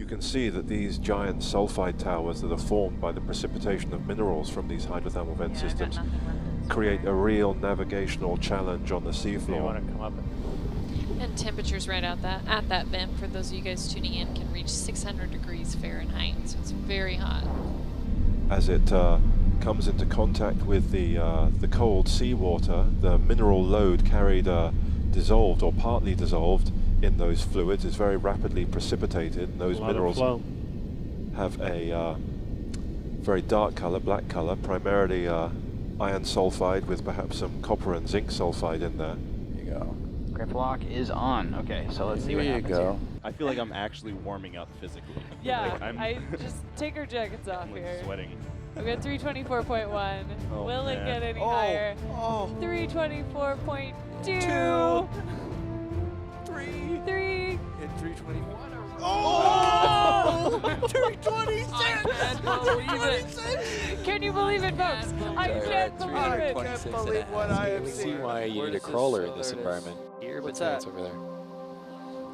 can see that these giant sulfide towers that are formed by the precipitation of minerals from these hydrothermal vent systems create a real navigational challenge on the seafloor. You want to come up and temperatures right at that vent, for those of you guys tuning in, can reach 600 degrees Fahrenheit, so it's very hot. As it comes into contact with the cold seawater, the mineral load carried dissolved or partly dissolved in those fluids is very rapidly precipitated. And those minerals have a very dark color, black color, primarily iron sulfide with perhaps some copper and zinc sulfide in there. There you go. Grip lock is on. Okay, so let's see what happens here. I feel like I'm actually warming up physically. Yeah, like I just take our jackets off I'm like here. sweating. We got 324.1. Oh, Will it man. get any higher? 324.2. 3. Hit 321. Oh! 326! I can't believe it. Can you believe it, folks? I can't believe it. I can't believe what I have See seen. why you need a crawler in this environment. Here, What's but that? It's over there.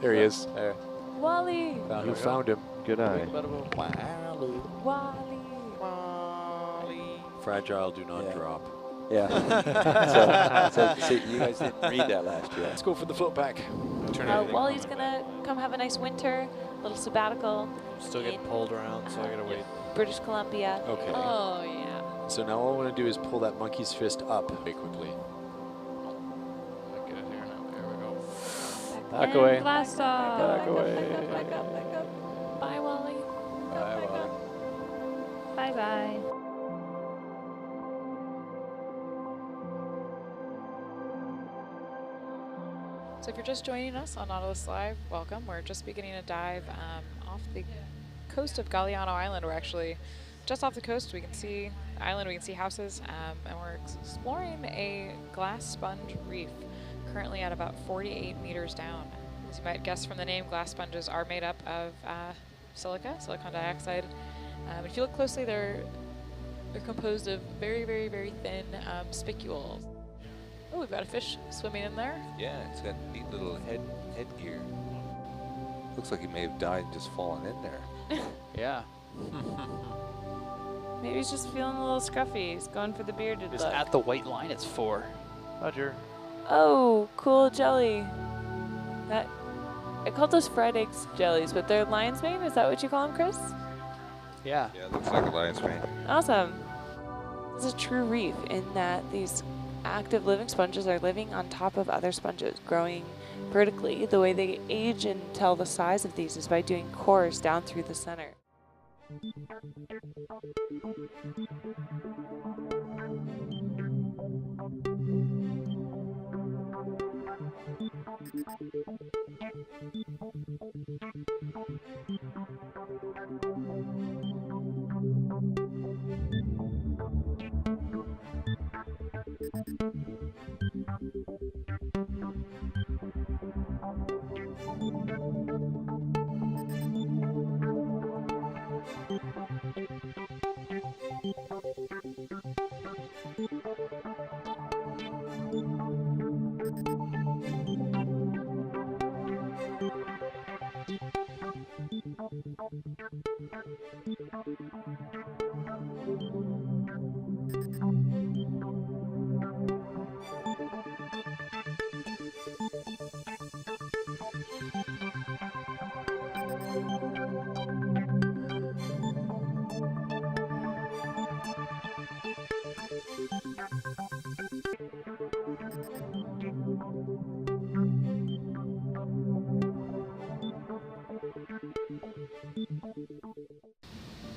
There he is. There. Wally. You found him. Good eye. Wally. Fragile, do not drop. Yeah. so you guys didn't read that last year. Let's go for the float pack. Wally's gonna come have a nice winter, little sabbatical. Still getting in, pulled around, so I gotta wait. British Columbia. Okay. Oh, yeah. So now all I want to do is pull that monkey's fist up very quickly. Get it here now. There we go. Back And away. Blast off. Back away. Back up. Bye, Wally. Bye, Wally. Bye-bye. So if you're just joining us on Nautilus Live, welcome. We're just beginning a dive off the coast of Galiano Island. We're actually just off the coast. We can see the island, we can see houses, and we're exploring a glass sponge reef, currently at about 48 meters down. As you might guess from the name, glass sponges are made up of silicon dioxide. If you look closely, they're composed of very, very, very thin spicules. Oh, we've got a fish swimming in there. Yeah, it's got neat little headgear. Looks like he may have died and just fallen in there. Yeah. Maybe he's just feeling a little scruffy. He's going for the bearded Just look. at the white line, it's 4. Roger. Oh, cool jelly. That I called those fried eggs jellies, but they're lion's mane. Is that what you call them, Chris? Yeah. Yeah, it looks like a lion's mane. Awesome. This is a true reef in that these active living sponges are living on top of other sponges, growing vertically. The way they age and tell the size of these is by doing cores down through the center.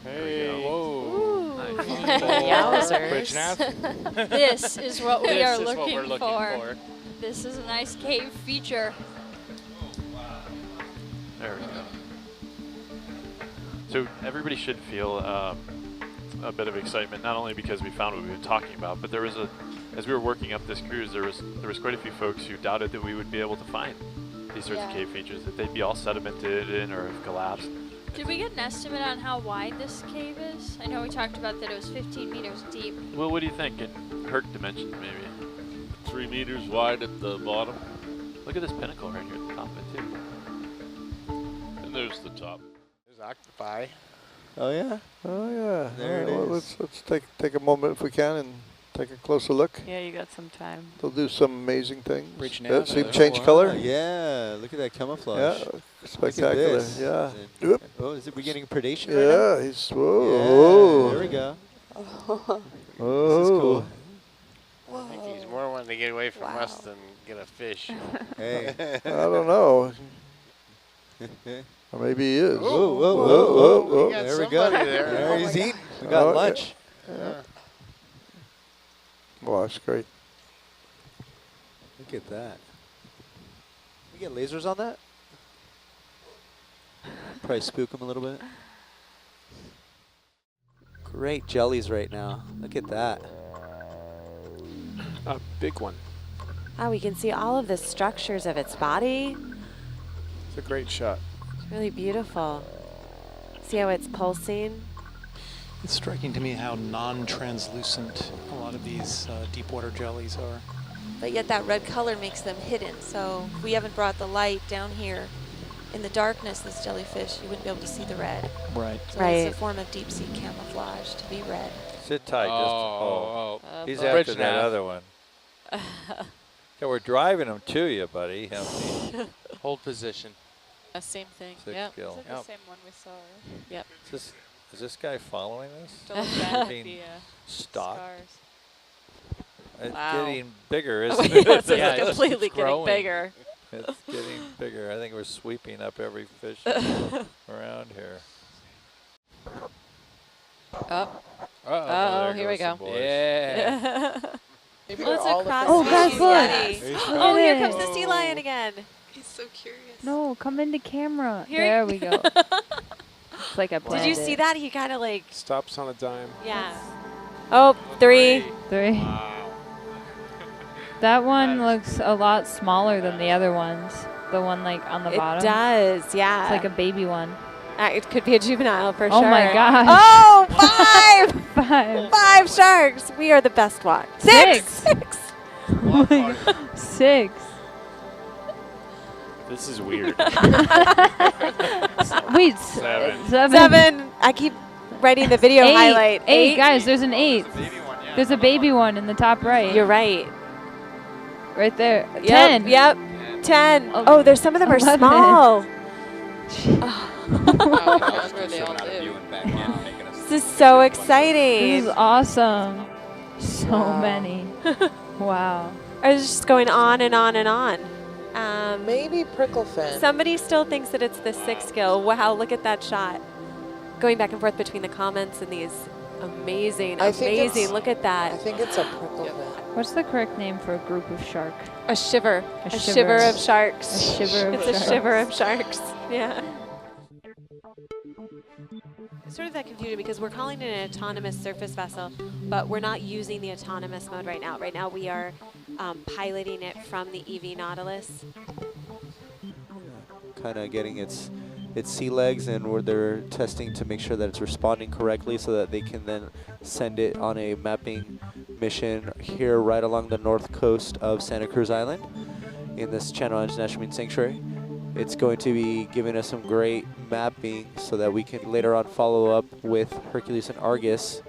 Hey. Ooh. Yowzers. This is what we are This is what looking we're looking for. This is a nice cave feature. There we go. So everybody should feel a bit of excitement, not only because we found what we were talking about, but there was as we were working up this cruise, there was quite a few folks who doubted that we would be able to find these sorts of cave features, that they'd be all sedimented in or have collapsed. Did we get an estimate on how wide this cave is? I know we talked about that it was 15 meters deep. Well, what do you think in Herc dimensions, maybe? 3 meters wide at the bottom. Look at this pinnacle right here at the top of it, too. And there's the top. There's There's octopi. Oh yeah. Oh yeah. There it Well, is. let's take a moment if we can and take a closer look. Yeah, you got some time. They'll do some amazing things. Reaching Yeah, out see at them it. change Wow, color. Yeah, look at that camouflage. Yeah, Look at spectacular. this. Yeah. Is it- Whoop. Oh, is it we getting predation right now? Yeah, he's whoa. Yeah, there we go. Whoa. This is cool. I think he's more wanting to get away from us than get a fish. Hey. I don't know. Or maybe he is. Whoa, whoa, whoa, Whoa, whoa, whoa. got There we go. somebody there. There Oh he's my eating. We got Oh, lunch. Yeah. Wow, that's great. Look at that. We get lasers on that? Probably spook him a little bit. Great jellies right now. Look at that. A big one. Oh, we can see all of the structures of its body. It's a great shot. It's really beautiful. See how it's pulsing? It's striking to me how non-translucent a lot of these deep water jellies are. But yet that red color makes them hidden. So if we haven't brought the light down here in the darkness, this jellyfish, you wouldn't be able to see the red. Right. So Right. it's a form of deep sea camouflage to be red. Sit tight. Oh, He's boy. after Bridge that nav. other one. Yeah, we're driving him to you, buddy. Hold position. Same thing. Six Yep. skill. Is it Yep. the same one we saw? Right? Yep. Is this guy following us? Still look back at Being the stalked? scars. It's Wow. getting bigger, Oh, isn't yes, it? it's completely getting growing. bigger. It's getting bigger. I think we're sweeping up every fish around here. Oh. Uh-oh. Oh, here we go. Yeah. Well, it's across Oh, the guys, sea look. lion. Oh, here comes the sea lion again. He's so curious. No, come into camera. Here- There we go. It's like I planned Did you it. see that? He kind of like, Stops on a dime. yeah. Oh, three. Three. That one looks a lot smaller than the other ones. The one like on the It bottom. does, yeah. It's like a baby one. It could be a juvenile for Oh sure. my gosh. Oh, five! Five. 5 sharks. We are the best one. Six. Oh my God. 6. This is weird. Wait, 7. 7. I keep writing the video 8. highlight. 8, guys. There's an 8. There's a baby one in the top right. You're right. Right there. Yep, 10. Yep. 10. Oh, Oh, there's some of them are 11. small. That's where they all do. This is so exciting. This is awesome. So many. Wow. It's just going on and on and on. Maybe Pricklefin. Somebody still thinks that it's the 6 skill. Wow, look at that shot. Going back and forth between the comments and these amazing, I think amazing. it's- Look at that. I think it's a Pricklefin. What's the correct name for a group of shark? A shiver. A A shiver. shiver of sharks. A shiver of It's sharks. a shiver of sharks. Yeah. It's sort of that confusing because we're calling it an autonomous surface vessel, but we're not using the autonomous mode right now. Right now we are piloting it from the EV Nautilus. Kind of getting its sea legs, and where they're testing to make sure that it's responding correctly so that they can then send it on a mapping mission here right along the north coast of Santa Cruz Island in this Channel International Marine Sanctuary. It's going to be giving us some great mapping so that we can later on follow up with Hercules and Argus.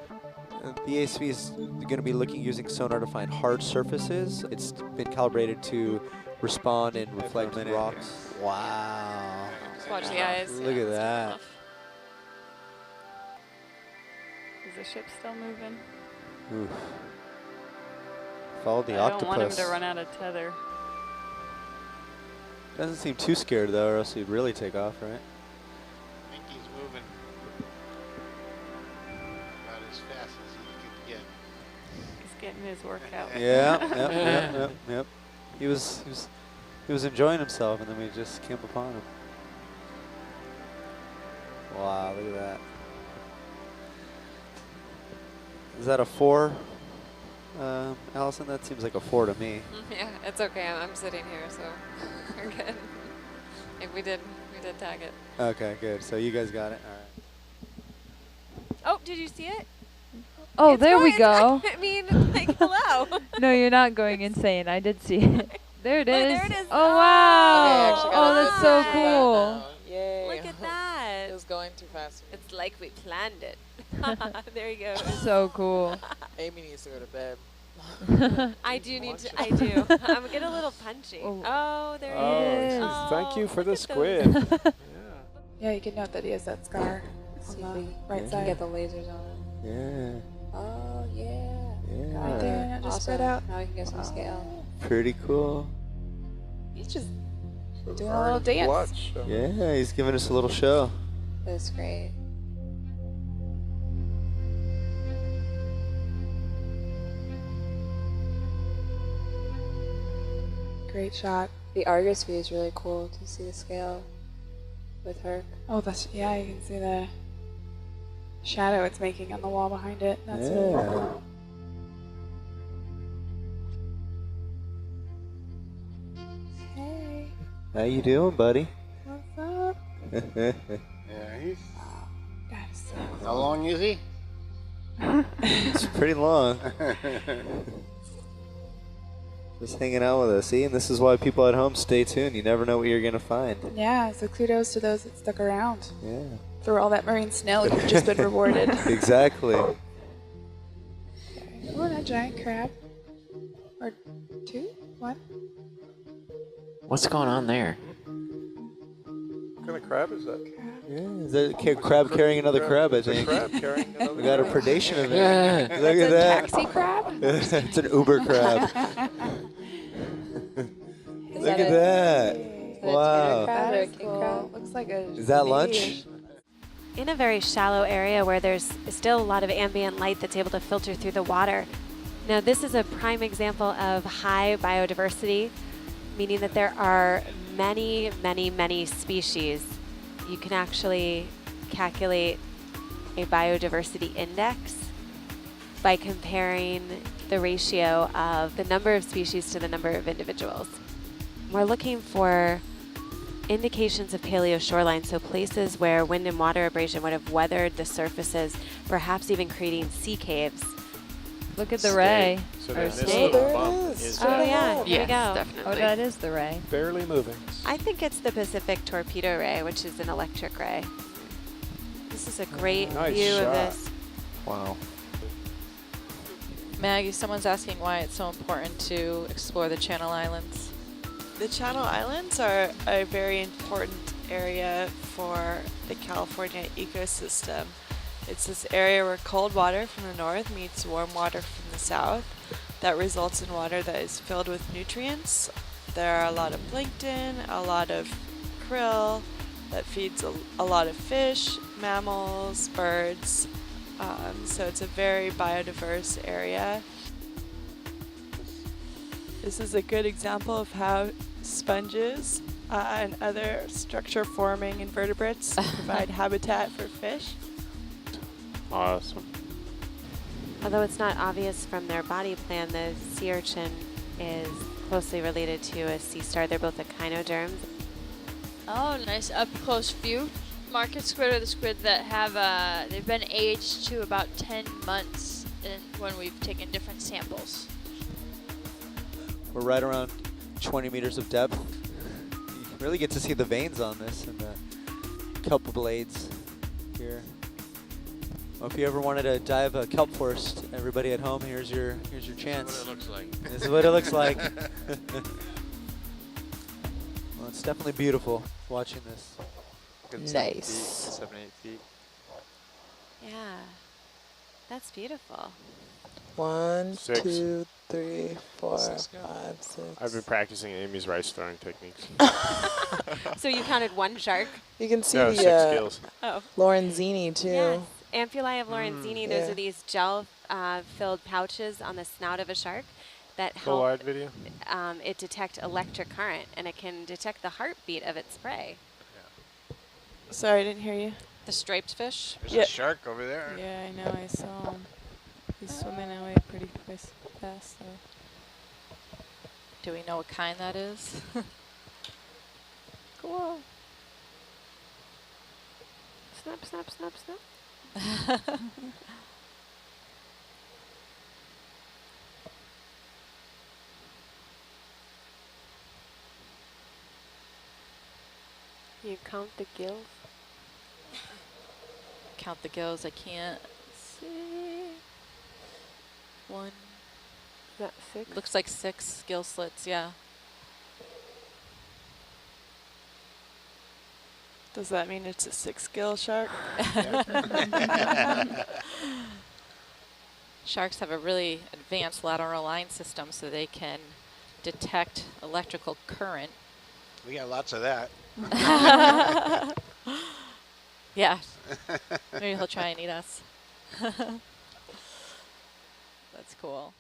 The ASV is going to be looking using sonar to find hard surfaces. It's been calibrated to respond and reflect rocks. Wow. Just watch the eyes. Look at that. Is the ship still moving? Oof. Follow the I octopus. don't want him to run out of tether. Doesn't seem too scared though, or else he'd really take off, right? I think he's moving about as fast as he could get. He's getting his workout. Yeah, yep. He was enjoying himself, and then we just came upon him. Wow, look at that. Is that a 4, Allison? That seems like a 4 to me. Yeah, it's okay. I'm sitting here, so we're good. If we did tag it. Okay, good. So you guys got it. All right. Oh, did you see it? Oh, It's there we going- go. I mean, like, hello. No, you're not going insane. I did see it. There it Oh, is. there it is. Oh, wow. Okay, I actually got Oh, it. that's so Nice. cool. Yay. Look at that. It was going too fast. It's like we planned it. There you go. So cool. Amy needs to go to bed. I do need to. I do. I'm getting a little punchy. Oh, there he is. Thank you for the look at squid. those. Yeah, you can note that he has that scar See on if the we right can side. get the lasers on it. Yeah. Oh, yeah. Right there, now just spread out. Now we can get some scale. Pretty cool. He's just doing a little dance. Yeah, he's giving us a little show. That's great. Great shot. The Argus view is really cool to see the scale with her. Oh, yeah, you can see the shadow it's making on the wall behind it. That's really cool. Hey, How you doing, buddy? what's up? Yeah, he's. That's How long is he? It's pretty long. Just hanging out with us. See, and this is why people at home stay tuned. You never know what you're gonna find. Yeah, so kudos to those that stuck around. Yeah. Through all that marine snail you've just been rewarded. Exactly. Oh, and a giant crab. Or two? One? What's going on there? What kind of crab is that? Yeah, is that a crab carrying another crab, I think. Crab carrying another We got a crab. predation event. Yeah. Look at that. Taxi crab? It's an Uber crab. Look at that. Wow. Crab or a That is king cool. crab? Looks like a Is that baby. lunch? In a very shallow area where there's still a lot of ambient light that's able to filter through the water. Now, this is a prime example of high biodiversity, meaning that there are many, many, many species. You can actually calculate a biodiversity index by comparing the ratio of the number of species to the number of individuals. We're looking for indications of paleo shoreline, so places where wind and water abrasion would have weathered the surfaces, perhaps even creating sea caves. Look at the ray. So Or then this snake. little bump is Oh yeah, here we Yes, go. definitely. Oh, that is the ray. Barely moving. I think it's the Pacific torpedo ray, which is an electric ray. This is a great Nice view shot. of this. Wow. Maggie, someone's asking why it's so important to explore the Channel Islands. The Channel Islands are a very important area for the California ecosystem. It's this area where cold water from the north meets warm water from the south. That results in water that is filled with nutrients. There are a lot of plankton, a lot of krill that feeds a lot of fish, mammals, birds. So it's a very biodiverse area. This is a good example of how sponges and other structure-forming invertebrates provide habitat for fish. Awesome. Although it's not obvious from their body plan, the sea urchin is closely related to a sea star. They're both echinoderms. Oh, nice up close view. Market squid are the squid that have they've been aged to about 10 months when we've taken different samples. We're right around 20 meters of depth. You really get to see the veins on this and the kelp blades here. Well, if you ever wanted to dive a kelp forest, everybody at home, here's your chance. This is what it looks like. This is what it looks like. Well, it's definitely beautiful watching this. Nice. 7, 8 feet. Yeah, that's beautiful. 1, 6. 2, 3, 4, 6. 5, 6. I've been practicing Amy's rice throwing techniques. So you counted one shark? You can see No, 6 the skills. Lorenzini too. Yes, Ampullae of Lorenzini. Those Yeah. are these gel-filled pouches on the snout of a shark that Full help wide video? it detect electric current, and it can detect the heartbeat of its prey. Sorry, I didn't hear you. The striped fish? There's Yeah. a shark over there. Yeah, I know. I saw him. He's swimming away pretty fast, though. Do we know what kind that is? Cool. Snap, snap, snap, snap. You count the gills? count the gills. I can't see. 1. Is that 6? Looks like 6 gill slits, yeah. Does that mean it's a 6-gill shark? Sharks have a really advanced lateral line system so they can detect electrical current. We got lots of that. Yeah. Maybe he'll try and eat us. That's cool.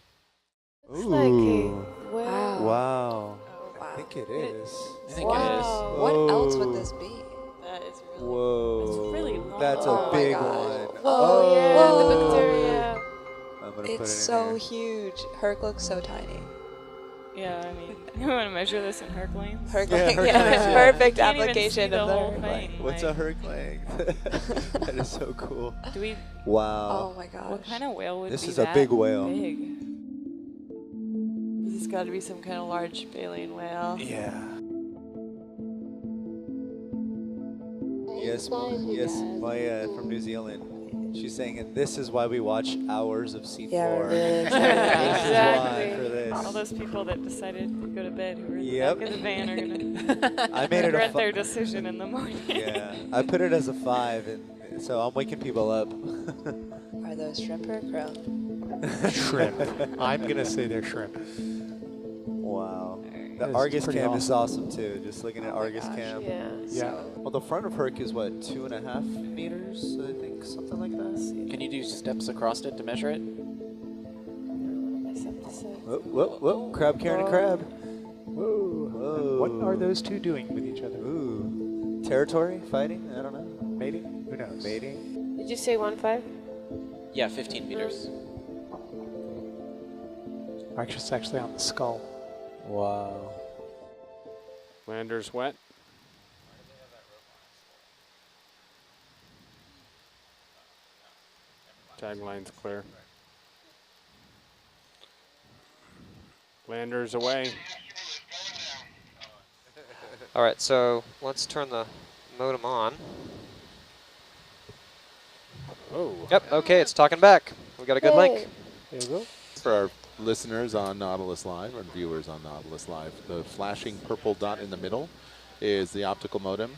Looks like a Wow. whale. I think it is. I think it is. What else would this be? That is really. Whoa. It's really long. That's Oh a my big gosh. one. Whoa, yeah, the bacteria. I'm gonna It's put it in so here. huge. Herc looks so tiny. Yeah, I mean, you want to measure this in Herc lanes? Herc Yeah, length, Herc yeah, length, yeah. perfect Can't even application see the of the whole Herc thing. length. What's like- a Herc length? That is so cool. Do we? Wow. Oh my gosh. What kind of whale would This be is a that big whale. Big? This has got to be some kind of large baleen whale. Yeah. Yes, Maya from New Zealand. She's saying, and this is why we watch hours of C4. Yeah, we're really This excited. is why for this. All those people that decided to go to bed who were in the Yep. back of the van are gonna I made it a regret their decision in the morning. Yeah, I put it as a 5, and so I'm waking people up. Are those shrimp or krill? Shrimp. I'm going to say they're shrimp. Wow. That The is Argus pretty cam is awesome. awesome too. Just looking at Argus cam. Yeah. Yeah. Well, the front of Herc is what, 2.5 meters? I think something like that. Can you do steps across it to measure it? Whoop, whoop, whoop! Crab carrying a crab. Whoa. Whoa. What are those two doing with each other? Ooh. Territory? Fighting? I don't know. Mating? Who knows? Mating? Did you say 1.5? Yeah, 15 meters. It's actually on the skull. Wow. Lander's wet. Tagline's clear. Lander's away. All right, so let's turn the modem on. Oh. Yep, okay, it's talking back. We got a good link. There you go. For our listeners on Nautilus Live and viewers on Nautilus Live, the flashing purple dot in the middle is the optical modem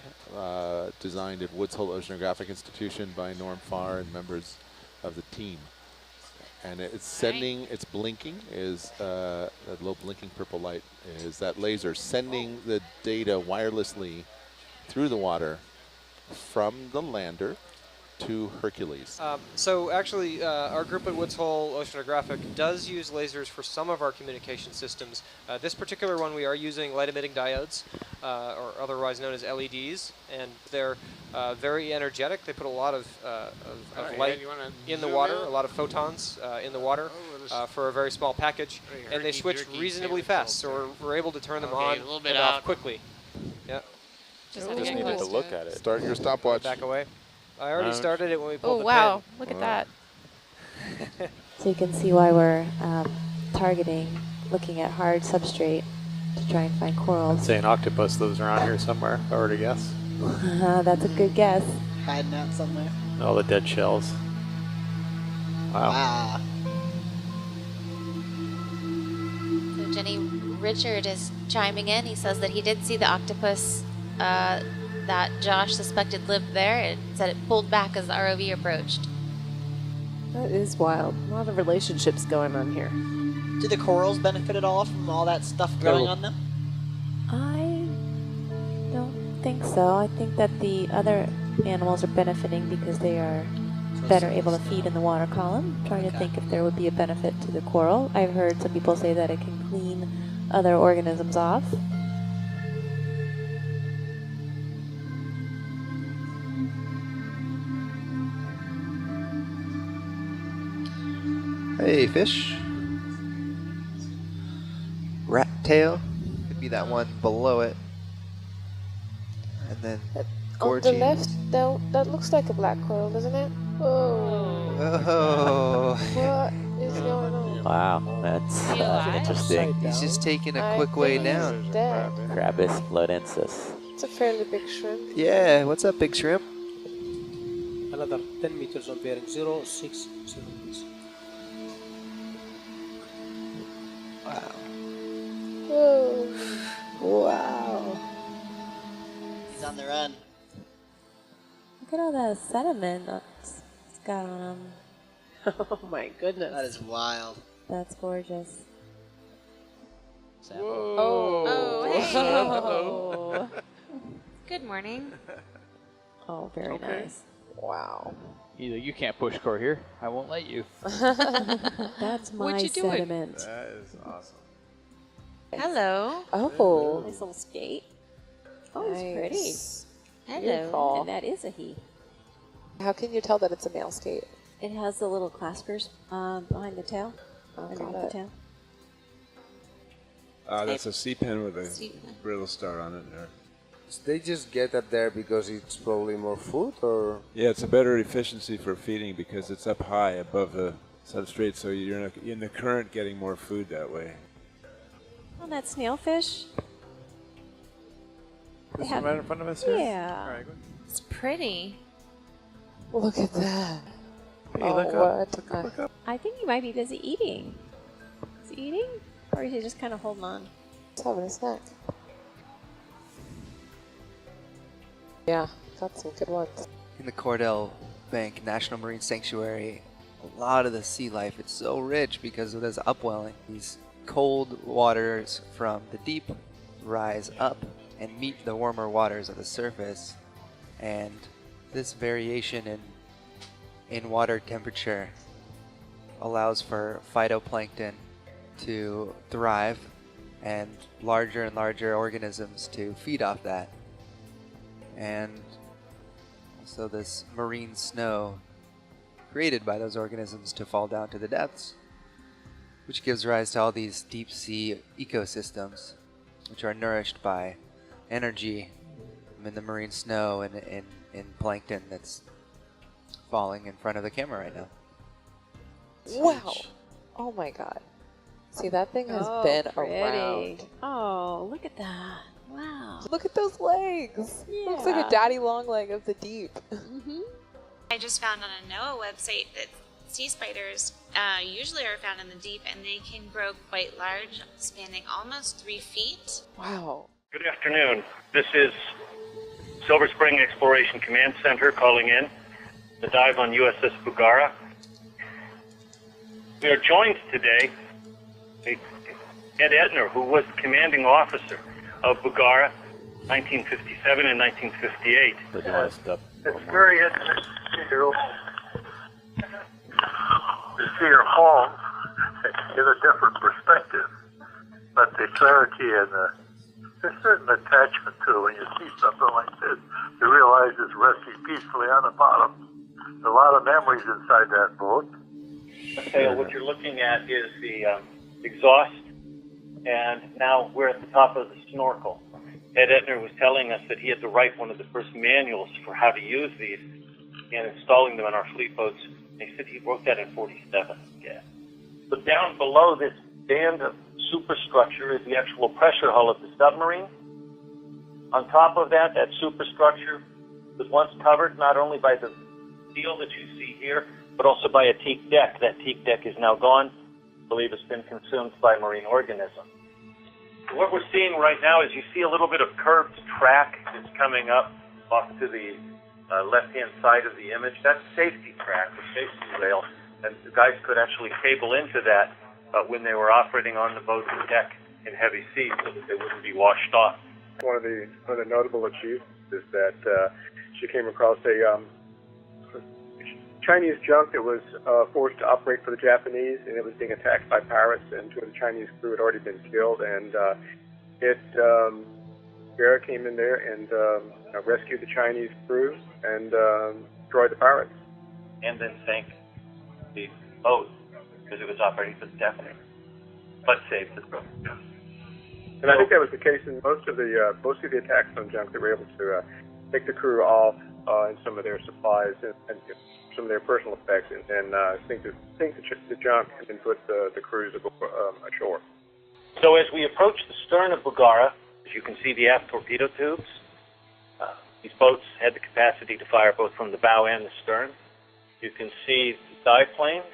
designed at Woods Hole Oceanographic Institution by Norm Farr and members of the team. And it's sending, it's blinking, is that low blinking purple light is that laser sending the data wirelessly through the water from the lander to Hercules. So actually, our group at Woods Hole Oceanographic does use lasers for some of our communication systems. This particular one, we are using light-emitting diodes, or otherwise known as LEDs, and they're very energetic. They put a lot of light in the water, a lot of photons in the water for a very small package, and they switch reasonably fast, so we're able to turn them on and off quickly. Yeah. Just needed to look at it. Start your stopwatch. Back away. I already started it when we pulled Oh, the wow. pin. Look at that. So you can see why we're targeting, looking at hard substrate to try and find corals. Say an octopus lives around here somewhere, if I were to guess. That's a good guess. Hiding out somewhere. All the dead shells. Wow. So Jenny, Richard is chiming in. He says that he did see the octopus that Josh suspected lived there. It said it pulled back as the ROV approached. That is wild. A lot of relationships going on here. Do the corals benefit at all from all that stuff growing on them? I don't think so. I think that the other animals are benefiting because they are better able to feed in the water column. I'm trying to think if there would be a benefit to the coral. I've heard some people say that it can clean other organisms off. Hey, fish. Rat tail. Could be that one below it. And then On the left, that looks like a black coral, doesn't it? Whoa. Oh. What is going on? Wow, that's interesting. He's just taking a quick way down. Dead. Crabus flodensis. It's a fairly big shrimp. Yeah, what's up, big shrimp? another 10 meters on bearing 060, please. Wow. Whoa. Wow. He's on the run. Look at all that sediment it's got on him. Oh my goodness. That is wild. That's gorgeous. Whoa. Oh, hey. Hello. Good morning. Oh, very nice. Wow. You can't push core here. I won't let you. That's my What'd you do it? sediment. That is awesome. Hello. Oh. Nice little skate. Oh, Nice. it's pretty. Hello. Beautiful. And that is a he. How can you tell that it's a male skate? It has the little claspers behind the tail. Underneath the tail. That's a C-pen with a brittle star on it there. They just get up there because it's probably more food, or? Yeah, it's a better efficiency for feeding because it's up high above the substrate, so you're in the current getting more food that way. Oh, that snailfish. This one right in front of us here? Yeah. All right, go. It's pretty. Look at that. Hey, oh, look what? up. Look up. I think he might be busy eating. Is he eating? Or is he just kind of holding on? He's having a snack. Yeah, got some good ones. In the Cordell Bank National Marine Sanctuary, a lot of the sea life, it's so rich because of this upwelling. These cold waters from the deep rise up and meet the warmer waters of the surface, and this variation in water temperature allows for phytoplankton to thrive and larger organisms to feed off that. And also this marine snow created by those organisms to fall down to the depths, which gives rise to all these deep sea ecosystems, which are nourished by energy in the marine snow and in plankton that's falling in front of the camera right now. Wow. Oh my god. See, that thing has been around. Oh, look at that. Wow. Look at those legs. Yeah. Looks like a daddy long leg of the deep. I just found on a NOAA website that sea spiders usually are found in the deep, and they can grow quite large, spanning almost 3 feet. Wow. Good afternoon. This is Silver Spring Exploration Command Center calling in the dive on USS Bugara. We are joined today by Ed Edner, who was the commanding officer of Bugara, 1957 and 1958. But you want to step? It's very interesting to see your home in a different perspective, but the clarity and there's certain attachment to it when you see something like this. You realize it's resting peacefully on the bottom. There's a lot of memories inside that boat. Okay, what you're looking at is the exhaust, and now we're at the top of the snorkel. Ed Edner was telling us that he had to write one of the first manuals for how to use these and installing them on our fleet boats. And he said he wrote that in 47. Yeah. But down below this band of superstructure is the actual pressure hull of the submarine. On top of that, that superstructure was once covered not only by the steel that you see here, but also by a teak deck. That teak deck is now gone. I believe it's been consumed by marine organisms. What we're seeing right now is you see a little bit of curved track that's coming up off to the left-hand side of the image. That's safety track, the safety rail, and the guys could actually cable into that when they were operating on the boat and deck in heavy seas so that they wouldn't be washed off. One of the notable achievements is that she came across a Chinese junk that was forced to operate for the Japanese, and it was being attacked by pirates, and 2 of the Chinese crew had already been killed, and Vera came in there and rescued the Chinese crew and destroyed the pirates. And then sank the boat because it was operating for the Japanese, but saved the crew. And I think that was the case in most of the attacks on junk. They were able to take the crew off and some of their supplies and some of their personal effects, and then sink the junk and then put the crews ashore. So as we approach the stern of Bugara, as you can see the aft torpedo tubes, These boats had the capacity to fire both from the bow and the stern. You can see the dive planes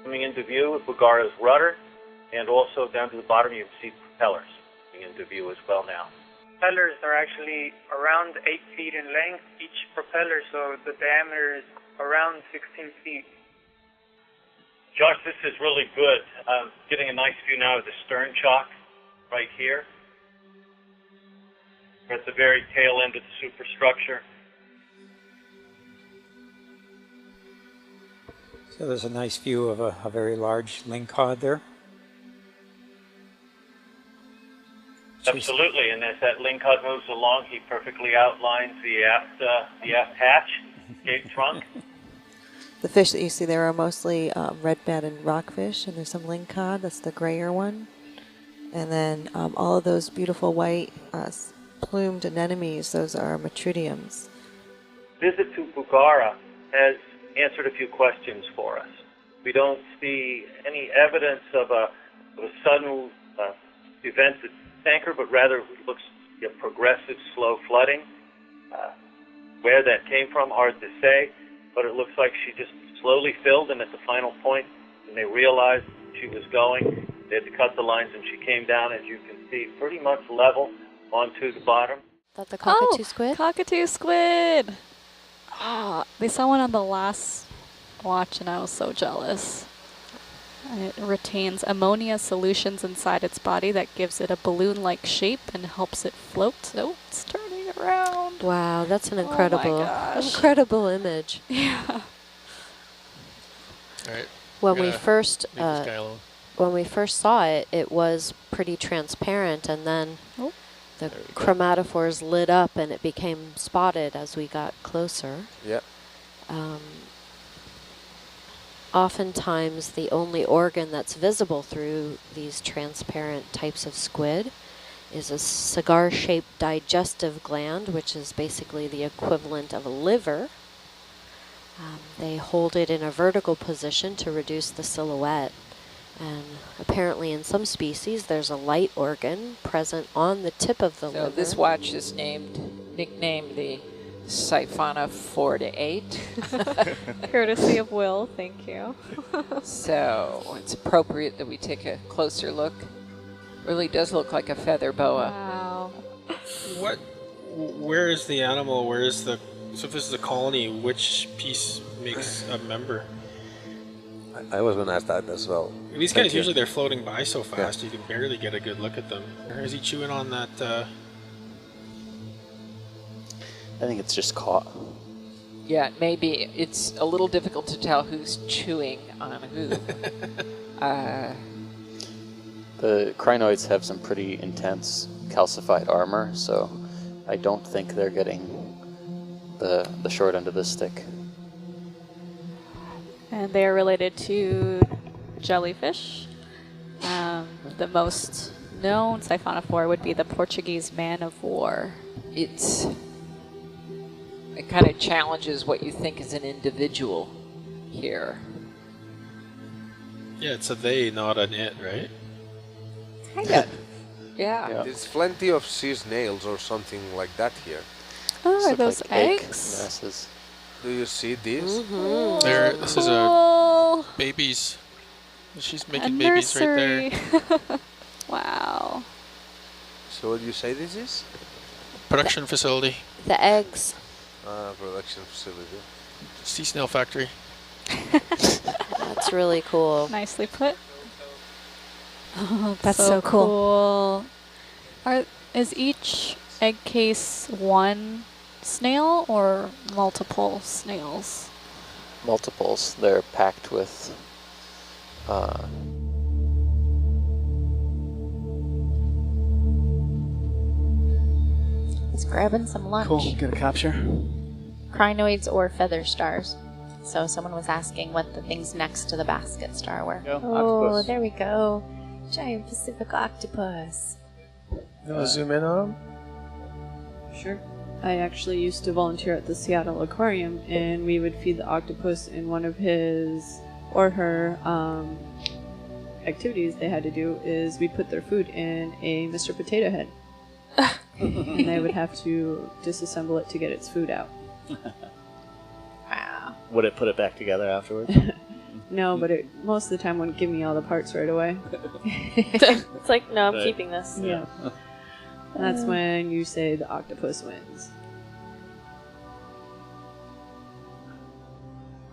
coming into view with Bugara's rudder, and also down to the bottom you can see propellers coming into view as well now. Propellers are actually around 8 feet in length, each propeller, so the diameter is around 16 feet. Josh, this is really good. Getting a nice view now of the stern chock right here. We're at the very tail end of the superstructure. So there's a nice view of a very large lingcod there. Absolutely, and as that lingcod moves along, he perfectly outlines the aft hatch, gate trunk. The fish that you see there are mostly red-banded rockfish, and there's some lingcod, that's the grayer one. And then all of those beautiful white plumed anemones, those are metridiums. Visit to Bugara has answered a few questions for us. We don't see any evidence of a sudden event that tanker, but rather it looks like a progressive slow flooding. Where that came from, hard to say, but it looks like she just slowly filled, and at the final point, when they realized she was going, they had to cut the lines, and she came down, as you can see, pretty much level onto the bottom. That the cockatoo squid? Cockatoo squid! Ah, they saw one on the last watch, and I was so jealous. It retains ammonia solutions inside its body that gives it a balloon-like shape and helps it float. Oh, it's turning around. Wow, that's an incredible, incredible image. Yeah. All right. When we first saw it, it was pretty transparent, and then the chromatophores lit up, and it became spotted as we got closer. Yep. Oftentimes, the only organ that's visible through these transparent types of squid is a cigar-shaped digestive gland, which is basically the equivalent of a liver. They hold it in a vertical position to reduce the silhouette. And apparently in some species, there's a light organ present on the tip of the liver. This watch is nicknamed the Siphona 4 to 8. Courtesy of Will, thank you. So it's appropriate that we take a closer look. Really does look like a feather boa. Wow. Where is the animal? Where is the... So if this is a colony, which piece makes a member? I was going to ask that as well. These guys, usually they're floating by so fast, you can barely get a good look at them. Or is he chewing on that... I think it's just caught. Yeah, maybe. It's a little difficult to tell who's chewing on who. The crinoids have some pretty intense calcified armor, so I don't think they're getting the short end of the stick. And they are related to jellyfish. The most known siphonophore would be the Portuguese man of war. It kind of challenges what you think is an individual here. Yeah, it's a they, not an it, right? Kinda. Yeah. There's plenty of sea snails or something like that here. Oh, are those eggs? Masses. Do you see this? Mm-hmm. There, this is a babies. She's making babies right there. Wow. So what do you say this is? Production facility. The eggs. Production facility. Sea snail factory. That's really cool. Nicely put. That's so cool. Is each egg case one snail or multiple snails? Multiples. They're packed with He's grabbing some lunch. Cool, get a capture. Crinoids or feather stars. So someone was asking what the things next to the basket star were. Oh, Octopus. there we go. Giant Pacific octopus. You want to zoom in on them? Sure. I actually used to volunteer at the Seattle Aquarium, and we would feed the octopus in one of his or her activities they had to do is we put their food in a Mr. Potato Head. and they would have to disassemble it to get its food out. Wow. Would it put it back together afterwards? No, but it most of the time wouldn't give me all the parts right away. It's like, no, I'm keeping this. Yeah. And that's when you say the octopus wins.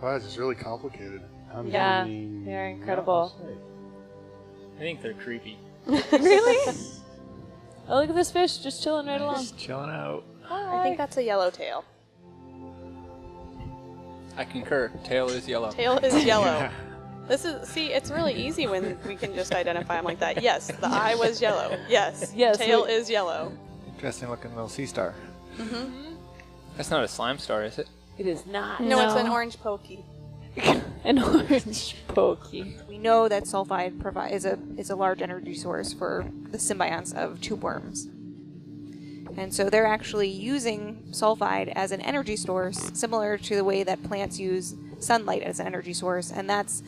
Wow, it's just really complicated. Yeah, they're incredible. I think they're creepy. Really? Oh, look at this fish just chilling right along. Just chilling out. I think that's a yellowtail. I concur. Tail is yellow. Tail is yellow. See, it's really easy when we can just identify them like that. Yes, the eye was yellow. Yes, tail is yellow. Interesting looking little sea star. Mm-hmm. That's not a slime star, is it? It is not. No, it's an orange pokey. An orange pokey. We know that sulfide is a large energy source for the symbionts of tube worms. And so they're actually using sulfide as an energy source, similar to the way that plants use sunlight as an energy source. And that's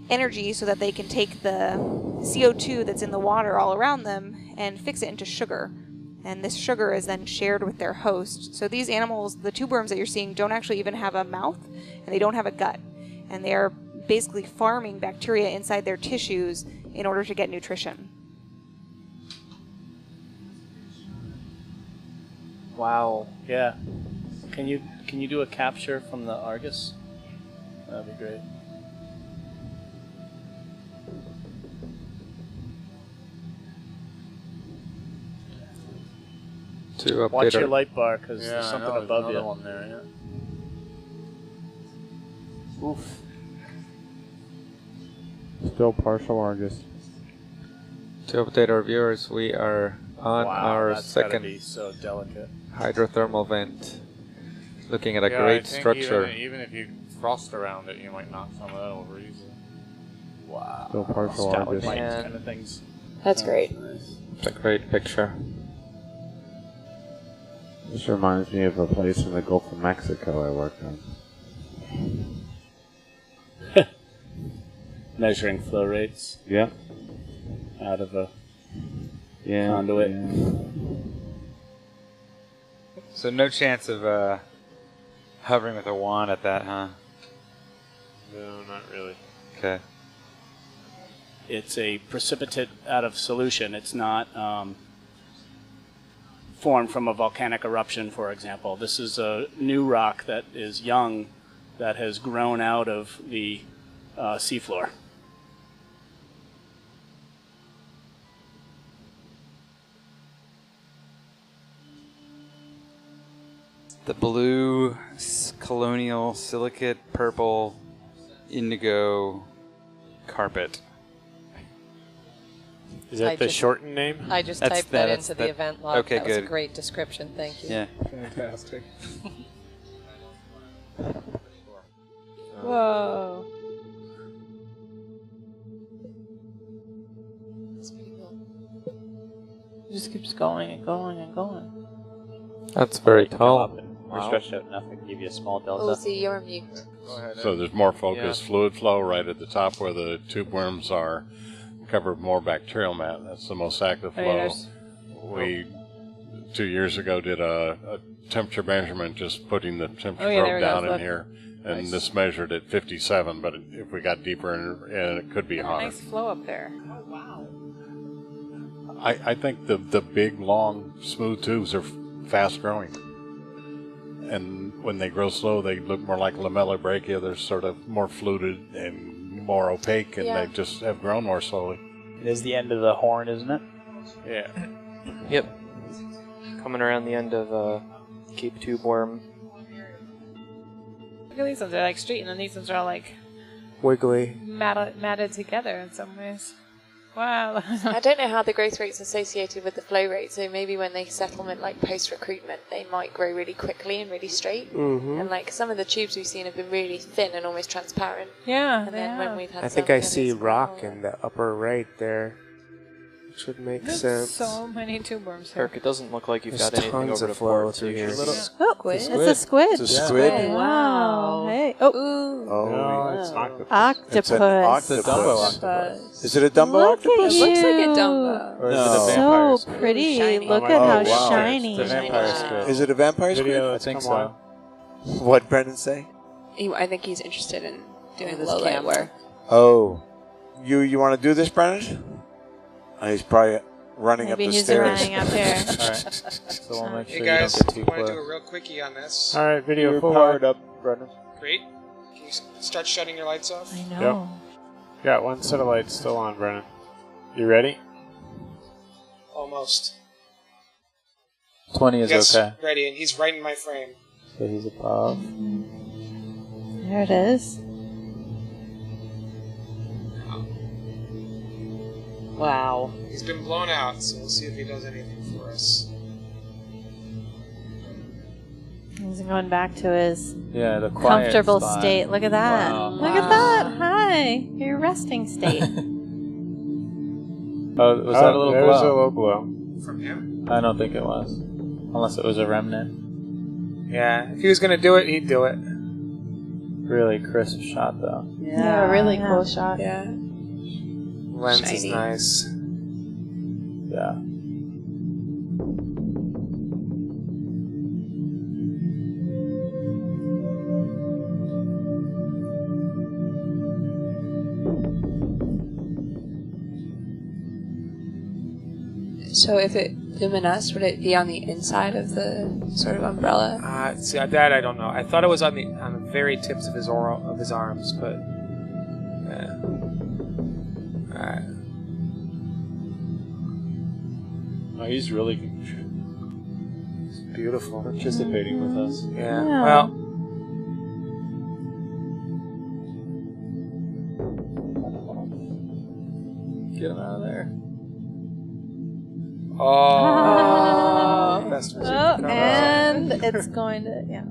energy so that they can take the CO2 that's in the water all around them and fix it into sugar. And this sugar is then shared with their host. So these animals, the tube worms that you're seeing, don't actually even have a mouth, and they don't have a gut. And they're basically farming bacteria inside their tissues in order to get nutrition. Wow. Yeah. Can you do a capture from the Argus? That'd be great. Watch your light bar, because there's something above you. One there, yeah. Oof. Still partial Argus. To update our viewers, we are on our second be so delicate. hydrothermal vent, looking at a great structure. Even if you frost around it, you might knock some of that over easily. Wow. Still partial Argus. Kind of things. That's great. Nice. It's a great picture. This reminds me of a place in the Gulf of Mexico I worked on. Measuring flow rates. Yeah. Out of a conduit. Yeah. So no chance of hovering with a wand at that, huh? No, not really. Okay. It's a precipitate out of solution. It's not formed from a volcanic eruption, for example. This is a new rock that is young, that has grown out of the seafloor. The blue, colonial, silicate, purple, indigo carpet. Is that the shortened name? I just typed that into the event log. Okay, that was good. a great description. Thank you. Yeah. Fantastic. Whoa. It just keeps going and going and going. That's very tall. We're stretched out enough to give you a small delta. Lucy, you're mute. So there's more focused fluid flow right at the top where the tube worms are, covered with more bacterial mat. That's the most active flow. We 2 years ago did a temperature measurement, just putting the temperature probe down in here, and this measured at 57. But if we got deeper in, it could be hotter. Nice flow up there. Oh wow. I think the big, long, smooth tubes are fast growing. And when they grow slow, they look more like lamellar brachia. They're sort of more fluted and more opaque, and they just have grown more slowly. It is the end of the horn, isn't it? Yeah. Yep. Coming around the end of Cape Tube Worm. Look at these ones. They're like straight, and then these ones are all like Wiggly. matted together in some ways. Wow. I don't know how the growth rate's associated with the flow rate, so maybe when they settlement, like post-recruitment, they might grow really quickly and really straight. Mm-hmm. And like some of the tubes we've seen have been really thin and almost transparent. Yeah, and then when we've had I think I see rock in the upper right there. Which would make There's sense. so many tube worms here. Kirk, it doesn't look like you've There's got anything tons over of to flow port, so through you here. should Oh, It's it's a squid. It's a squid. Wow. Hey. Oh. No, it's octopus. Octopus. It's an octopus. It's a Dumbo octopus. Is it a Dumbo Look octopus? at you. It looks like a Dumbo. Or is No. it a vampire So squid? pretty. Shiny. Look Oh at my how God. shiny. It's a vampire squid. Is it a vampire squid? Video, I think so. What Brendan say? I think he's interested in doing this low light camera. work. Oh, you want to do this, Brendan? He's probably running Maybe up the he's stairs. running up here. Alright. So we'll make sure Hey guys, you don't get too want to close. do a real quickie on this? Alright, video You're full powered up, Brendan. Great. Can you start shutting your lights off? I know. Got one set of lights still on, Brennan. You ready? Almost. 20 is Yes, okay. ready, and he's right in my frame. So he's above. There it is. Wow. He's been blown out, so we'll see if he does anything for us. He's going back to his Yeah, the quiet comfortable spot. state. Look at that. Wow. Look at that. Hi. Your resting state. Oh, was that a little there glow? was a low glow. From him? I don't think it was. Unless it was a remnant. Yeah, if he was going to do it, he'd do it. Really crisp shot, though. Yeah, really cool shot. Yeah. Lens is Shiny. nice. Yeah. So if it luminesced, would it be on the inside of the sort of umbrella? See, that I don't know. I thought it was on the very tips of his arms, but yeah. Alright. Oh, he's really Beautiful. participating with us. Yeah. Yeah. Well, Get him out of there. oh, best music Oh, ever. and it's going to, yeah.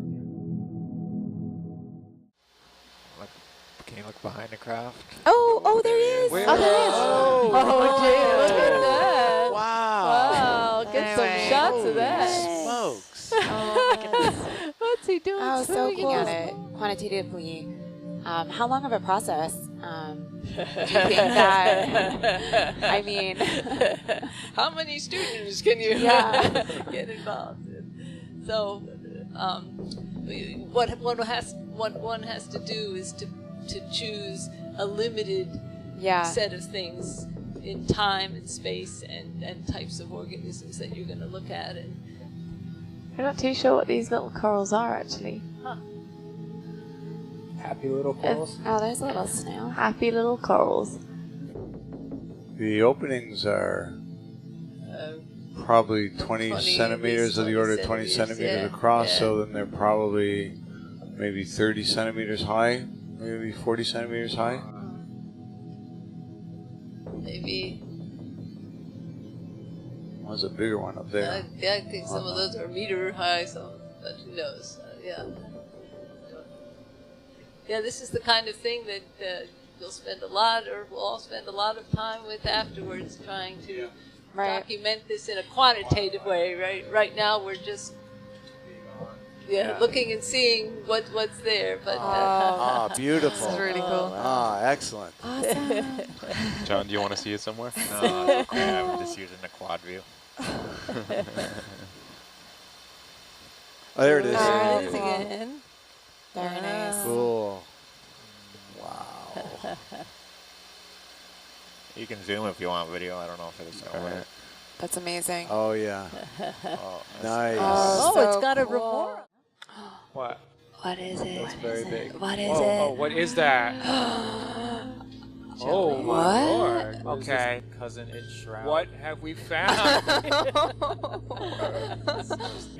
Can you look behind the craft? Oh, there he is. Where? Oh, there he is. Oh, dude, look at that. Wow. Wow, get Anyway. some shots of that. Smokes. What's he doing? I was so swimming looking in at this- it quantitatively. How long of a process do you think that? I mean, How many students can you Yeah. get involved in? So, what one has to do is to choose a limited yeah. set of things in time and space and types of organisms that you're going to look at. And I'm not too sure what these little corals are actually. Happy little corals. Oh, there's a little snail. Happy little corals. The openings are probably 20 centimeters, of the order of 20 centimeters yeah, across, yeah. so then they're probably maybe 30 centimeters high, maybe 40 centimeters high. maybe, There's a bigger one up there. I think some of those are meter high, but who knows? Yeah. Yeah, this is the kind of thing that you'll spend we'll all spend a lot of time with afterwards, trying to document this in a quantitative way. Right now, we're just looking and seeing what's there. But Beautiful. This is really cool. Excellent. Awesome. John, do you want to see it somewhere? No, it's okay. I would just use it in a quad view. Oh, there it is. There it is again. Very nice. Cool. Wow. You can zoom if you want video. I don't know if it's going to work. That's amazing. Oh, yeah. Oh, Nice. Oh, so it's got a cool. remora. What? What is it? That's very big. What is Oh, it? oh, what is that? Oh my What? lord. What is Okay. this cousin in shroud? What have we found? You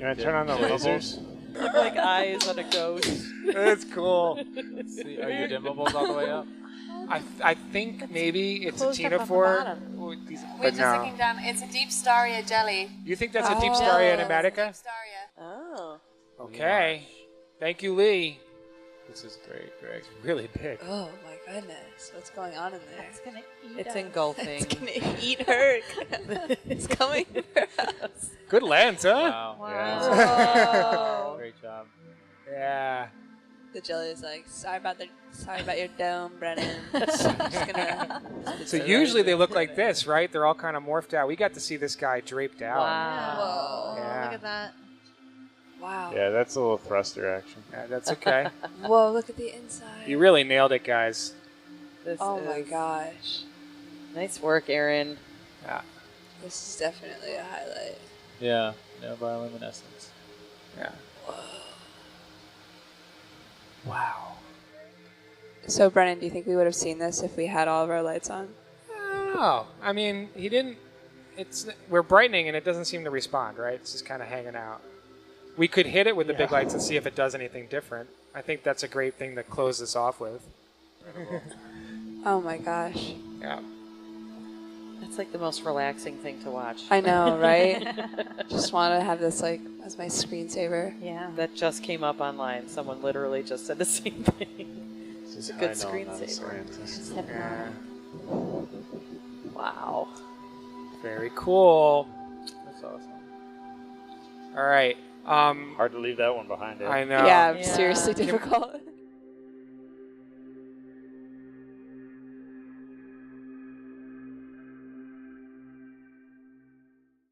want to turn on the lasers? Look like eyes on a ghost. That's cool. See, are your dimmables all the way up? I think maybe it's a Closed up on the ctenophore. bottom. Or these- We're But just no. looking down. It's a deep staria jelly. You think that's a deep staria Deep animatica? staria. Oh. Okay. Thank you, Lee. This is great, Greg. It's really big. Oh my goodness, what's going on in there? It's gonna eat It's us. engulfing. It's gonna eat her. It's coming for us. Good lens, huh? Wow. Wow. Great job. Yeah. The jelly is like, sorry about your dome, Brennan. Just gonna. So usually they look like this, right? They're all kind of morphed out. We got to see this guy draped out. Whoa. Yeah. Look at that. Wow. Yeah, that's a little thruster action. Yeah, that's okay. Whoa, look at the inside. You really nailed it, guys. Oh my gosh. Nice work, Aaron. Yeah. This is definitely a highlight. Yeah, no bioluminescence. Yeah. Wow. So, Brennan, do you think we would have seen this if we had all of our lights on? I don't know. I mean, he didn't. We're brightening and it doesn't seem to respond, right? It's just kind of hanging out. We could hit it with the big lights and see if it does anything different. I think that's a great thing to close this off with. Oh my gosh. Yeah. It's like the most relaxing thing to watch. I know, right? Just want to have this like as my screensaver. Yeah. That just came up online. Someone literally just said the same thing. It's a good screensaver. Yeah. Wow. Very cool. That's awesome. All right. Hard to leave that one behind. I know. Yeah, seriously difficult.